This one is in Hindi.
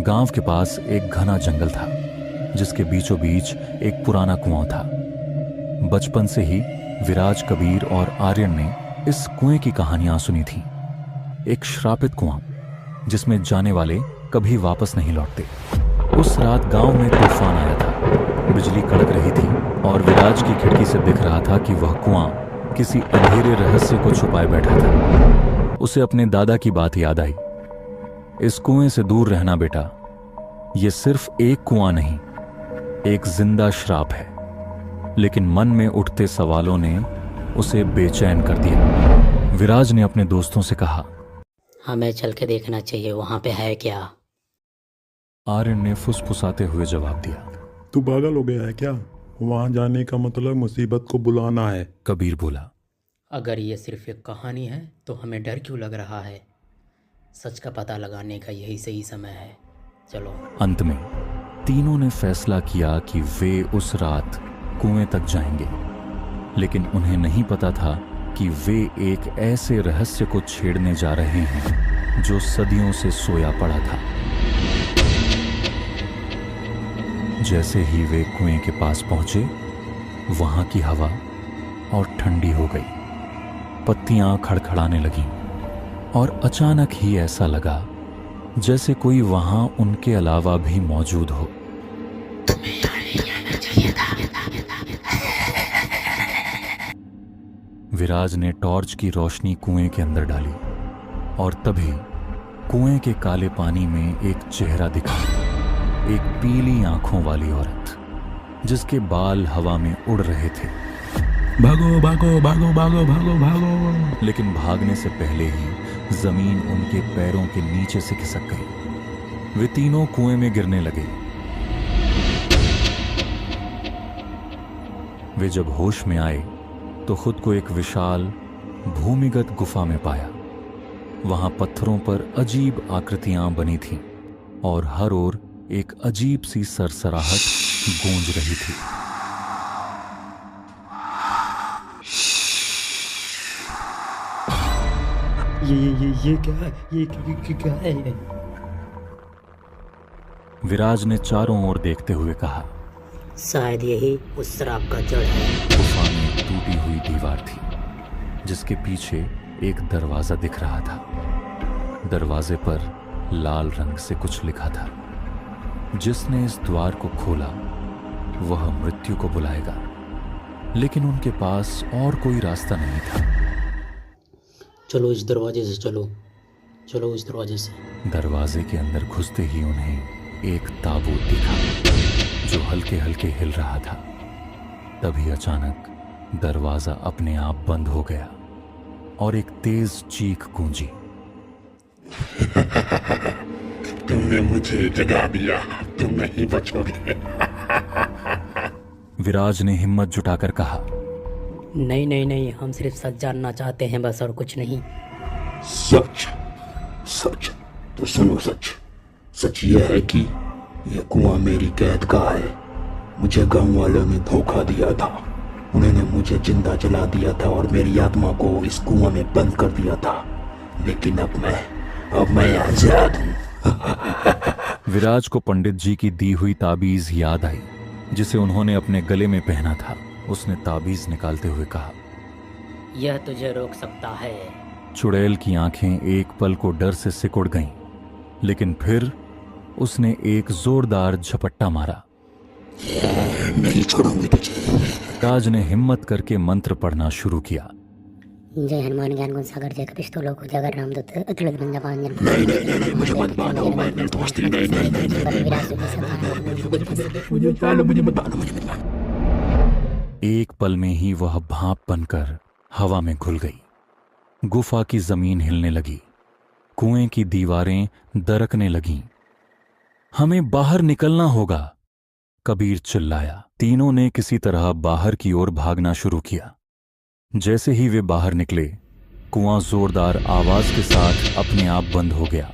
गांव के पास एक घना जंगल था जिसके बीचों बीच एक पुराना कुआं था। बचपन से ही विराज, कबीर और आर्यन ने इस कुएं की कहानियां सुनी थीं। एक श्रापित कुआं जिसमें जाने वाले कभी वापस नहीं लौटते। उस रात गांव में तूफान आया था, बिजली कड़क रही थी और विराज की खिड़की से दिख रहा था कि वह कुआं किसी अंधेरे रहस्य को छुपाए बैठा था। उसे अपने दादा की बात याद आई। इस कुएं से दूर रहना बेटा, यह सिर्फ एक कुआं नहीं, एक जिंदा श्राप है। लेकिन मन में उठते सवालों ने उसे बेचैन कर दिया। विराज ने अपने दोस्तों से कहा, हमें चल के देखना चाहिए, वहां पे है क्या? आर्यन ने फुसफुसाते हुए जवाब दिया, तू पागल हो गया है क्या? वहां जाने का मतलब मुसीबत को बुलाना है। कबीर बोला, अगर ये सिर्फ एक कहानी है तो हमें डर क्यों लग रहा है? सच का पता लगाने का यही सही समय है, चलो। अंत में तीनों ने फैसला किया कि वे उस रात कुएं तक जाएंगे। लेकिन उन्हें नहीं पता था कि वे एक ऐसे रहस्य को छेड़ने जा रहे हैं जो सदियों से सोया पड़ा था। जैसे ही वे कुएं के पास पहुंचे, वहां की हवा और ठंडी हो गई, पत्तियां खड़खड़ाने लगीं और अचानक ही ऐसा लगा जैसे कोई वहां उनके अलावा भी मौजूद हो। तुम्हें यहाँ नहीं आना चाहिए था। विराज ने टॉर्च की रोशनी कुएं के अंदर डाली और तभी कुएं के काले पानी में एक चेहरा दिखा। एक पीली आंखों वाली औरत जिसके बाल हवा में उड़ रहे थे। भागो भागो भागो भागो भागो भागो। लेकिन भागने से पहले ही जमीन उनके पैरों के नीचे से खिसक गई। वे तीनों कुएं में गिरने लगे। वे जब होश में आए तो खुद को एक विशाल भूमिगत गुफा में पाया। वहां पत्थरों पर अजीब आकृतियां बनी थीं और हर ओर एक अजीब सी सरसराहट गूंज रही थी। ये क्या है? ये क्या है? विराज ने चारों ओर देखते हुए कहा, शायद यही उस शराब का जड़ है। गुफा में एक टूटी हुई दीवार थी जिसके पीछे एक दरवाजा दिख रहा था। दरवाजे पर लाल रंग से कुछ लिखा था। जिसने इस द्वार को खोला वह मृत्यु को बुलाएगा। लेकिन उनके पास और कोई रास्ता नहीं था। चलो इस दरवाजे से, चलो इस दरवाजे से। दरवाजे के अंदर घुसते ही उन्हें एक ताबूत दिखा जो हल्के हल्के हिल रहा था। तभी अचानक दरवाजा अपने आप बंद हो गया और एक तेज चीख गूंजी। तुमने मुझे जगा दिया, तुम नहीं बचोगे। विराज ने हिम्मत जुटाकर कहा, नहीं, हम सिर्फ सच जानना चाहते हैं, बस, और कुछ नहीं। सच? सच तो सुनो। सच यह है कि यह कुआं मेरी कैद का है। मुझे गांव वालों ने धोखा दिया था। उन्होंने मुझे जिंदा जला दिया था और मेरी आत्मा को इस कुआं में बंद कर दिया था। लेकिन अब मैं आजाद हूँ। विराज को पंडित जी की दी हुई ताबीज याद आई जिसे उन्होंने अपने गले में पहना था। उसने ताबीज निकालते हुए कहा, यह तुझे रोक सकता है। चुड़ैल की आंखें एक पल को डर से सिकुड़ गईं, लेकिन फिर उसने एक जोरदार झपट्टा मारा। नहीं छोड़ूंगी तुझे। राज ने हिम्मत करके मंत्र पढ़ना शुरू किया। जय हनुमान ज्ञान गुण सागर जय कपीश तो लोक जगर रामदूत अतुलित बंदा पांजन। नहीं, मुझे मत मानो, मैं दोस्ती नहीं। मुझे मत मानो। एक पल में ही वह भाप बनकर हवा में घुल गई। गुफा की जमीन हिलने लगी, कुएं की दीवारें दरकने लगीं। हमें बाहर निकलना होगा, कबीर चिल्लाया। तीनों ने किसी तरह बाहर की ओर भागना शुरू किया। जैसे ही वे बाहर निकले, कुआं जोरदार आवाज के साथ अपने आप बंद हो गया।